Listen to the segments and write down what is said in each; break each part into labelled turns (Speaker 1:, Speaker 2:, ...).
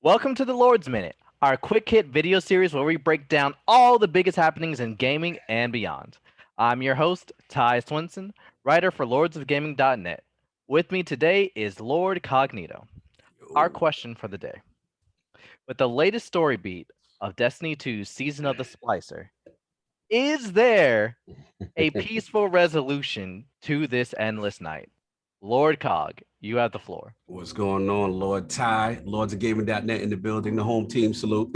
Speaker 1: Welcome to the Lord's Minute, our quick hit video series where we break down all the biggest happenings in gaming and beyond. I'm your host, Ty Swinson, writer for lordsofgaming.net. With me today is Lord Cognito. Our
Speaker 2: Yo.
Speaker 1: question for the day. With the latest story beat of Destiny 2's Season of the Splicer, is there a peaceful resolution to this endless night? Lord Cog, you have the floor.
Speaker 2: What's going on, Lord Ty? Lords of Gaming.net in the building, the home team salute.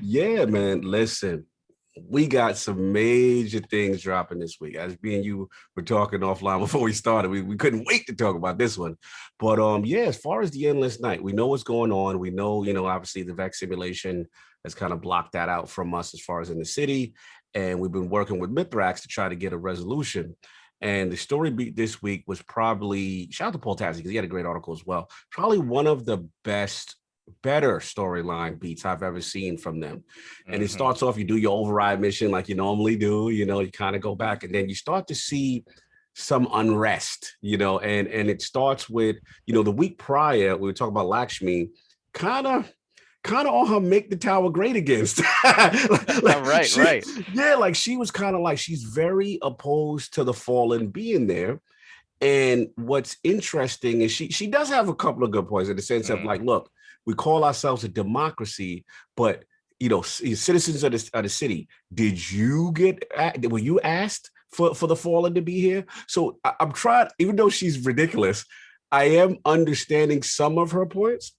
Speaker 2: Yeah, man. Listen, we got some major things dropping this week. As being you were talking offline before we started, we couldn't wait to talk about this one. But yeah, as far as the endless night, we know what's going on. We know, obviously the VEX simulation has kind of blocked that out from us as far as in the city. And we've been working with Mithrax to try to get a resolution. And the story beat this week was probably, shout out to Paul Tassi because he had a great article as well. Probably one of the better storyline beats I've ever seen from them. And it starts off, you do your override mission like you normally do, you kind of go back and then you start to see some unrest, and it starts with, the week prior, we were talking about Lakshmi, kind of on her make the tower great against.
Speaker 1: Right.
Speaker 2: Yeah, like she was kind of like, she's very opposed to the fallen being there. And what's interesting is she does have a couple of good points in the sense of like, look, we call ourselves a democracy, but citizens of the city, were you asked for the fallen to be here? So I'm trying, even though she's ridiculous, I am understanding some of her points.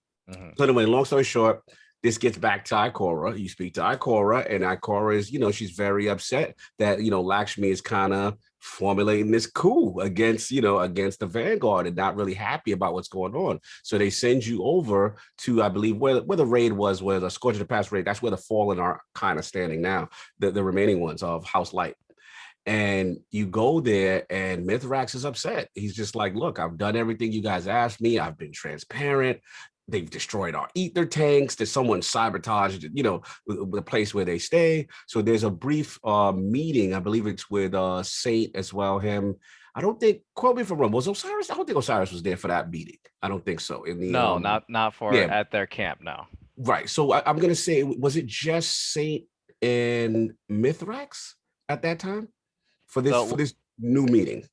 Speaker 2: So anyway, long story short, this gets back to Ikora. You speak to Ikora, and Ikora is, she's very upset that, Lakshmi is kind of formulating this coup against the Vanguard and not really happy about what's going on. So they send you over to, I believe, where the raid was, where the Scourge of the Past raid, that's where the Fallen are kind of standing now, the remaining ones of House Light. And you go there and Mithrax is upset. He's just like, look, I've done everything you guys asked me. I've been transparent. They've destroyed our ether tanks. There's someone sabotaged, the place where they stay. So there's a brief meeting. I believe it's with Saint as well. Him. I don't think, quote me if I'm wrong, was Osiris? I don't think Osiris was there for that meeting. I don't think so. In the
Speaker 1: No, not for
Speaker 2: yeah,
Speaker 1: at their camp, no.
Speaker 2: right. So I'm gonna say, was it just Saint and Mithrax at that time for
Speaker 1: So
Speaker 2: this new meeting?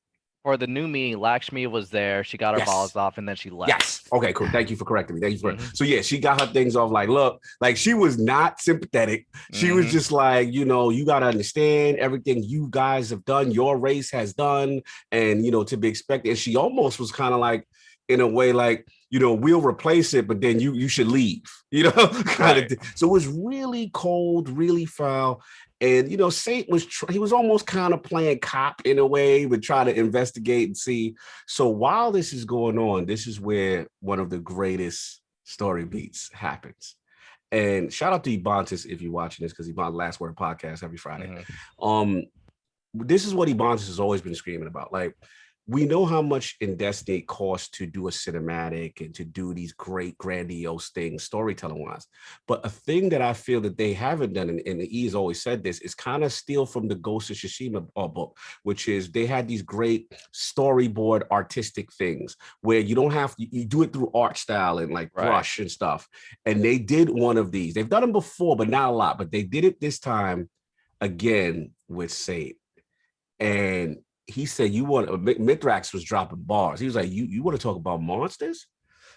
Speaker 1: for the new meeting, Lakshmi was there. She got her balls
Speaker 2: Yes.
Speaker 1: off and then she left.
Speaker 2: Yes. Okay, cool. Thank you for correcting me. So yeah, she got her things off like, look, like she was not sympathetic. She was just like, you got to understand everything you guys have done, your race has done, and, to be expected. And she almost was kind of like, in a way, like, we'll replace it, but then you should leave, kind of thing. So it was really cold, really foul. And, Saint he was almost kind of playing cop in a way, but try to investigate and see. So while this is going on, this is where one of the greatest story beats happens. And shout out to Ebontis if you're watching this, because Ebon Last Word podcast every Friday. This is what Ebontis has always been screaming about. Like, we know how much in Destiny it costs to do a cinematic and to do these great grandiose things storytelling wise. But a thing that I feel that they haven't done, and the E's always said this, is kind of steal from the Ghost of Tsushima book, which is they had these great storyboard artistic things where you don't have to, you do it through art style and like brush and stuff. And they did one of these. They've done them before, but not a lot. But they did it this time again with Saint. And he said, Mithrax was dropping bars. He was like, you want to talk about monsters?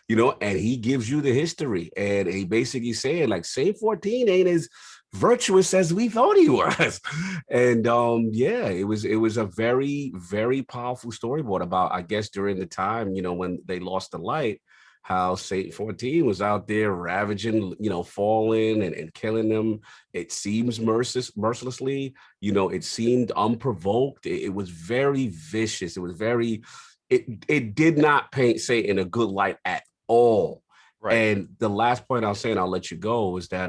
Speaker 2: And he gives you the history. And he basically said, like, Saint 14 ain't as virtuous as we thought he was. And yeah, it was a very, very powerful storyboard about, I guess, during the time, when they lost the light, how Saint 14 was out there ravaging, falling and killing them. It seems mercilessly, it seemed unprovoked. It was very vicious. It was it did not paint Saint in a good light at all. Right. And the last point I'll say, and I'll let you go, is that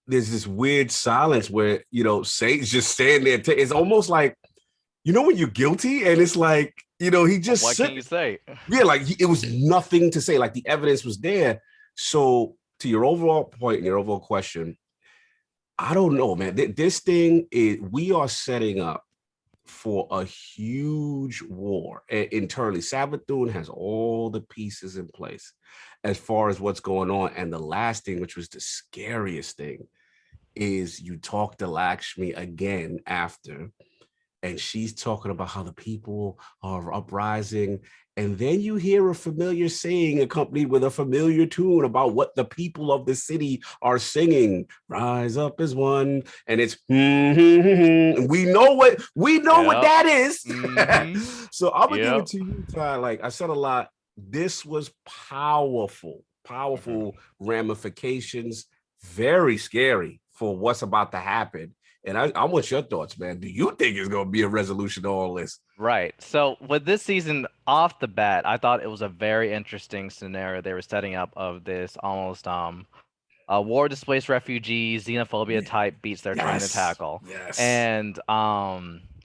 Speaker 2: there's this weird silence where, Saint's just standing there. It's almost like, when you're guilty and it's like, he just
Speaker 1: what can you say?
Speaker 2: Yeah, like it was nothing to say. Like the evidence was there. So to your overall point and your overall question, I don't know, man. This thing is, we are setting up for a huge war internally. Savathun has all the pieces in place as far as what's going on. And the last thing, which was the scariest thing, is you talk to Lakshmi again after, and she's talking about how the people are uprising. And then you hear a familiar saying accompanied with a familiar tune about what the people of the city are singing. Rise up as one. And it's we know what
Speaker 1: Yep.
Speaker 2: that is.
Speaker 1: Mm-hmm.
Speaker 2: So I'm gonna give
Speaker 1: Yep.
Speaker 2: it to you, Ty. Like I said a lot. This was powerful,
Speaker 1: Mm-hmm.
Speaker 2: powerful ramifications, very scary for what's about to happen. And I want your thoughts, man. Do you think it's going to be a resolution to all this?
Speaker 1: Right. So with this season off the bat, I thought it was a very interesting scenario they were setting up of this almost war displaced refugee xenophobia
Speaker 2: Yeah.
Speaker 1: type beats they're trying to
Speaker 2: Yes.
Speaker 1: tackle.
Speaker 2: Yes.
Speaker 1: And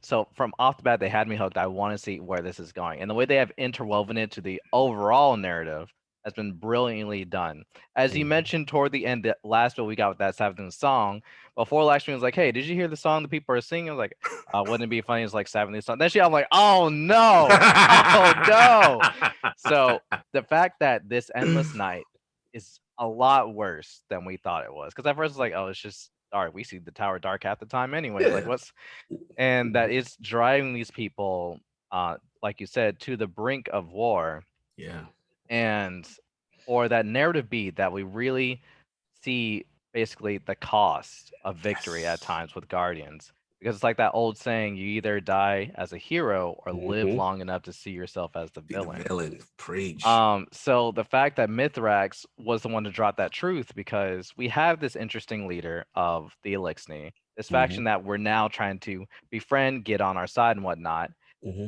Speaker 1: so from off the bat they had me hooked. I want to see where this is going. And the way they have interwoven it to the overall narrative has been brilliantly done. As you
Speaker 2: Mhm.
Speaker 1: mentioned toward the end, the last bit we got with that Savathun song, before Lakshmi was like, "Hey, did you hear the song the people are singing?" I was like, "Wouldn't it be funny? It's like Savathun song." Then I'm like, "Oh no, oh no!" So the fact that this endless night is a lot worse than we thought it was. Because at first it's like, oh, it's just dark. We see the tower dark half the time, anyways. Like,
Speaker 2: Yeah.
Speaker 1: what's and that
Speaker 2: Mhm.
Speaker 1: it's driving these people, like you said, to the brink of war,
Speaker 2: Yeah.
Speaker 1: and or that narrative beat that we really see basically the cost of victory at
Speaker 2: Yes.
Speaker 1: times with Guardians. Because it's like that old saying, you either die as a hero or live
Speaker 2: Hmm.
Speaker 1: long enough to see yourself as the
Speaker 2: Be the
Speaker 1: villain.
Speaker 2: villain. Preach.
Speaker 1: So the fact that Mithrax was the one to drop that truth because we have this interesting leader of the Elixni, this faction
Speaker 2: Hmm.
Speaker 1: that we're now trying to befriend, get on our side and whatnot.
Speaker 2: Hmm.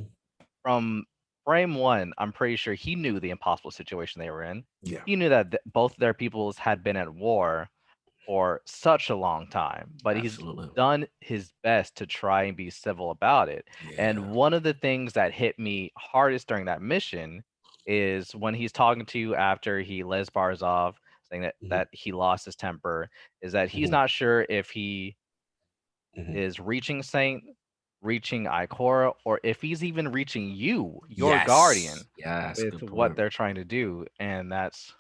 Speaker 1: From frame one, I'm pretty sure he knew the impossible situation they were in.
Speaker 2: Yeah.
Speaker 1: He knew that both their peoples had been at war for such a long time, but he's
Speaker 2: Absolutely.
Speaker 1: done his best to try and be civil about it.
Speaker 2: Yeah.
Speaker 1: And one of the things that hit me hardest during that mission is when he's talking to you after he les Barzov, saying that
Speaker 2: Hmm.
Speaker 1: that he lost his temper, is that he's
Speaker 2: Hmm.
Speaker 1: not sure if he
Speaker 2: Hmm.
Speaker 1: is reaching Saint, reaching Ikora, or if he's even reaching you, your
Speaker 2: Yes.
Speaker 1: guardian,
Speaker 2: Yes.
Speaker 1: with
Speaker 2: Good
Speaker 1: what
Speaker 2: point.
Speaker 1: they're trying to do. And that's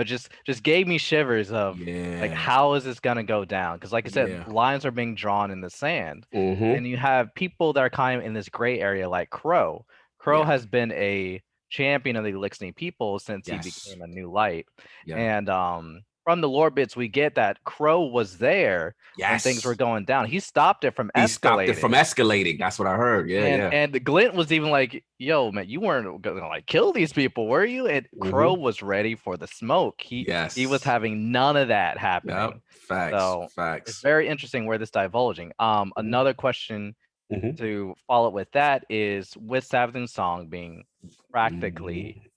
Speaker 1: just gave me shivers of like
Speaker 2: Yeah.
Speaker 1: how is this gonna go down? Because like I said,
Speaker 2: Yeah.
Speaker 1: lines are being drawn in the sand,
Speaker 2: Hmm.
Speaker 1: and you have people that are kind of in this gray area like Crow. Crow
Speaker 2: Yeah.
Speaker 1: has been a champion of the Elixni people since he
Speaker 2: Yes.
Speaker 1: became a new light.
Speaker 2: Yeah.
Speaker 1: And from the lore bits, we get that Crow was there when things were
Speaker 2: Yes.
Speaker 1: going down. He stopped it from
Speaker 2: He stopped it from
Speaker 1: escalating.
Speaker 2: escalating. That's what I heard. Yeah. Yeah.
Speaker 1: And Glint was even like, "Yo, man, you weren't gonna like kill these people, were you?" And Crow
Speaker 2: Hmm.
Speaker 1: was ready for the smoke. He was
Speaker 2: Yes.
Speaker 1: having none of that
Speaker 2: Yep.
Speaker 1: happening.
Speaker 2: Facts.
Speaker 1: So it's
Speaker 2: Facts.
Speaker 1: very interesting where this divulging.
Speaker 2: Hmm.
Speaker 1: Another question
Speaker 2: Hmm.
Speaker 1: to follow up with that is with Savathun's song being practically
Speaker 2: Hmm.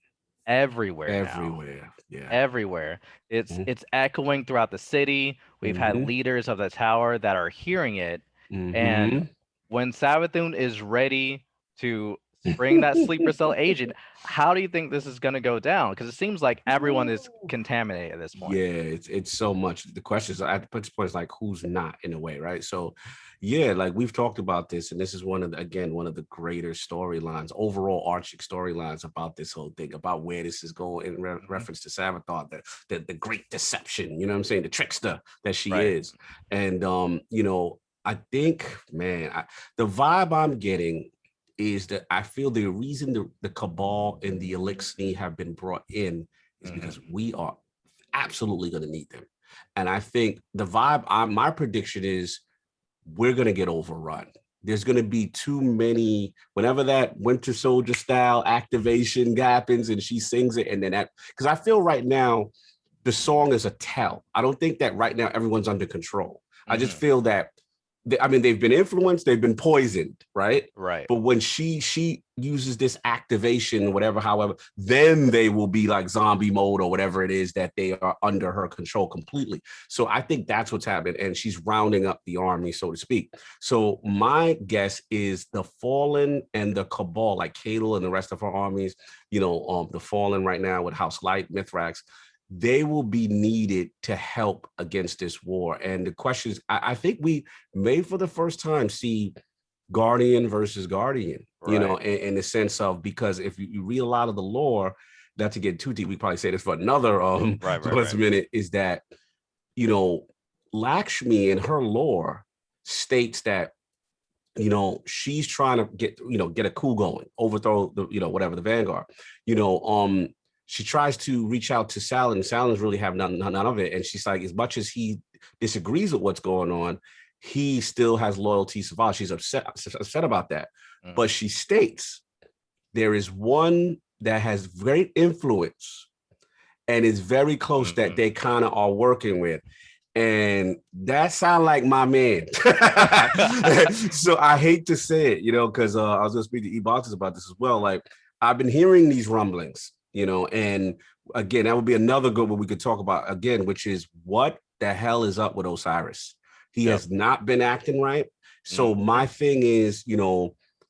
Speaker 1: everywhere now,
Speaker 2: Everywhere. Yeah.
Speaker 1: everywhere. It's echoing throughout the city. We've had
Speaker 2: Hmm.
Speaker 1: leaders of the tower that are hearing it, and
Speaker 2: Hmm.
Speaker 1: when Savathun is ready to bring that sleeper cell agent, how do you think this is going to go down? Because it seems like everyone is contaminated at this point.
Speaker 2: Yeah, it's so much. The questions at this point is like who's not in a way, right? So, yeah, like we've talked about this, and this is one of the again one of the greater storylines, overall arching storylines about this whole thing, about where this is going in
Speaker 1: Hmm.
Speaker 2: reference to Savathun, the great deception, you know what I'm saying, the trickster that she
Speaker 1: Right.
Speaker 2: is, and I think, man, the vibe I'm getting is that I feel the reason the cabal and the elixir have been brought in is because
Speaker 1: Hmm.
Speaker 2: we are absolutely going to need them. And I think the vibe, my prediction is we're going to get overrun. There's going to be too many, whenever that Winter Soldier style activation happens and she sings it. And then that, because I feel right now, the song is a tell. I don't think that right now everyone's under control. I just
Speaker 1: Hmm.
Speaker 2: feel that I mean they've been influenced, they've been poisoned, right?
Speaker 1: Right.
Speaker 2: But when she uses this activation, whatever, however, then they will be like zombie mode or whatever it is that they are under her control completely. So I think that's what's happened, and she's rounding up the army, so to speak. So my guess is the Fallen and the Cabal, like Cadel and the rest of her armies, the Fallen right now with House Light, Mithrax, they will be needed to help against this war. And the question is, I think we may for the first time see Guardian versus Guardian,
Speaker 1: Right.
Speaker 2: in the sense of, because if you read a lot of the lore, not to get too deep, we probably say this for another
Speaker 1: Right. Right.
Speaker 2: plus
Speaker 1: Right.
Speaker 2: minute, is that, you know, Lakshmi in her lore states that, she's trying to get a coup going, overthrow the, whatever, the Vanguard. You know, she tries to reach out to Salad, and Salad's really have none of it. And she's like, as much as he disagrees with what's going on, he still has loyalty to Savathun. She's upset about that. But she states there is one that has great influence and is very close that they kind of are working with. And that sound like my man. So I hate to say it, because I was going to speak to E-Boxes about this as well. Like, I've been hearing these rumblings, and again, that would be another good one we could talk about again, which is what the hell is up with Osiris? He
Speaker 1: Yep.
Speaker 2: has not been acting right. So my thing is,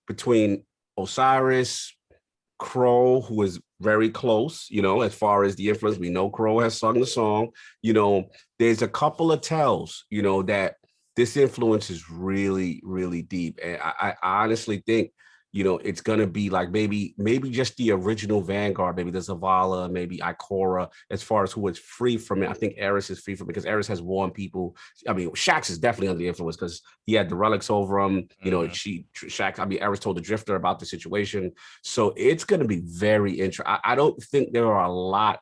Speaker 2: between Osiris, Crow, who is very close, as far as the influence. We know Crow has sung the song. There's a couple of tells, that this influence is really, really deep. And I honestly think, it's gonna be like maybe just the original Vanguard, maybe the Zavala, maybe Ikora, as far as who is free from it. I think Eris is free from it because Eris has warned people. I mean, Shax is definitely under the influence because he had the relics over him. Eris told the Drifter about the situation. So it's gonna be very interesting. I don't think there are a lot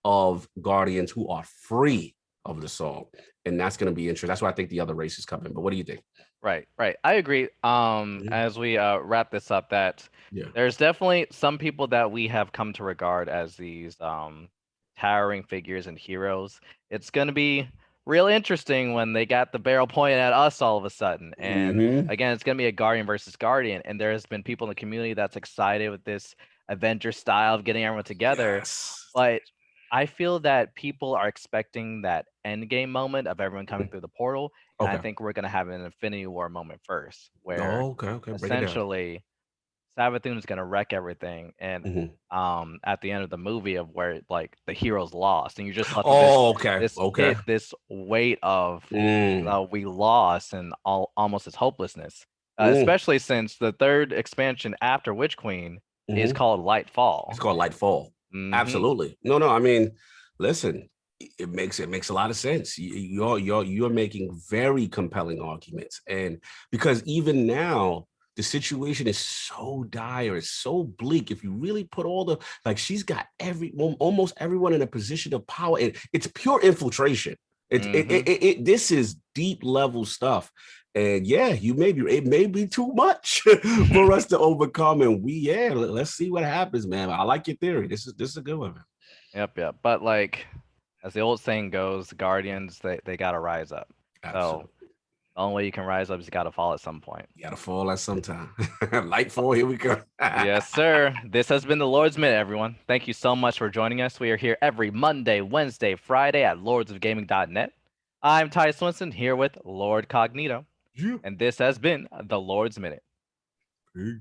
Speaker 2: of Guardians who are free of the song. And that's going to be interesting. That's why I think the other races come in. But what do you think?
Speaker 1: Right, right. I agree. As we wrap this up, that
Speaker 2: Yeah.
Speaker 1: there's definitely some people that we have come to regard as these towering figures and heroes. It's gonna be real interesting when they got the barrel pointed at us all of a sudden. And again, it's gonna be a Guardian versus Guardian. And there's been people in the community that's excited with this Avenger style of getting everyone together.
Speaker 2: Yes.
Speaker 1: But I feel that people are expecting that end game moment of everyone coming through the portal, and I
Speaker 2: Okay.
Speaker 1: think we're gonna have an Infinity War moment first, where
Speaker 2: Oh, okay. Okay. Break it down.
Speaker 1: essentially Savathun is gonna wreck everything, and at the end of the movie of where like the heroes lost, and you're just left with
Speaker 2: Oh, okay.
Speaker 1: this
Speaker 2: Okay.
Speaker 1: pit, this weight of
Speaker 2: Mm,
Speaker 1: we lost and almost its hopelessness.
Speaker 2: mm,
Speaker 1: Especially since the third expansion after Witch Queen is called Light
Speaker 2: It's
Speaker 1: Fall.
Speaker 2: called Lightfall.
Speaker 1: Mm-hmm.
Speaker 2: Absolutely. No. I mean, listen, it makes a lot of sense. You're making very compelling arguments, and because even now the situation is so dire, it's so bleak. If you really put all the like, she's got almost everyone in a position of power, and it's pure infiltration. This is deep level stuff. And yeah, it may be too much for us to overcome. And let's see what happens, man. I like your theory. This is a good one, man.
Speaker 1: Yep, yep. But like as the old saying goes, the Guardians they gotta rise up. So
Speaker 2: Absolutely.
Speaker 1: the only way you can rise up is you gotta fall at some point.
Speaker 2: You gotta fall at some time. Lightfall, here we go.
Speaker 1: Yes, sir. This has been the Lord's Minute, everyone. Thank you so much for joining us. We are here every Monday, Wednesday, Friday at lordsofgaming.net. I'm Ty Swinson here with Lord Cognito,
Speaker 2: Yeah.
Speaker 1: and this has been the Lord's Minute.
Speaker 2: Peace.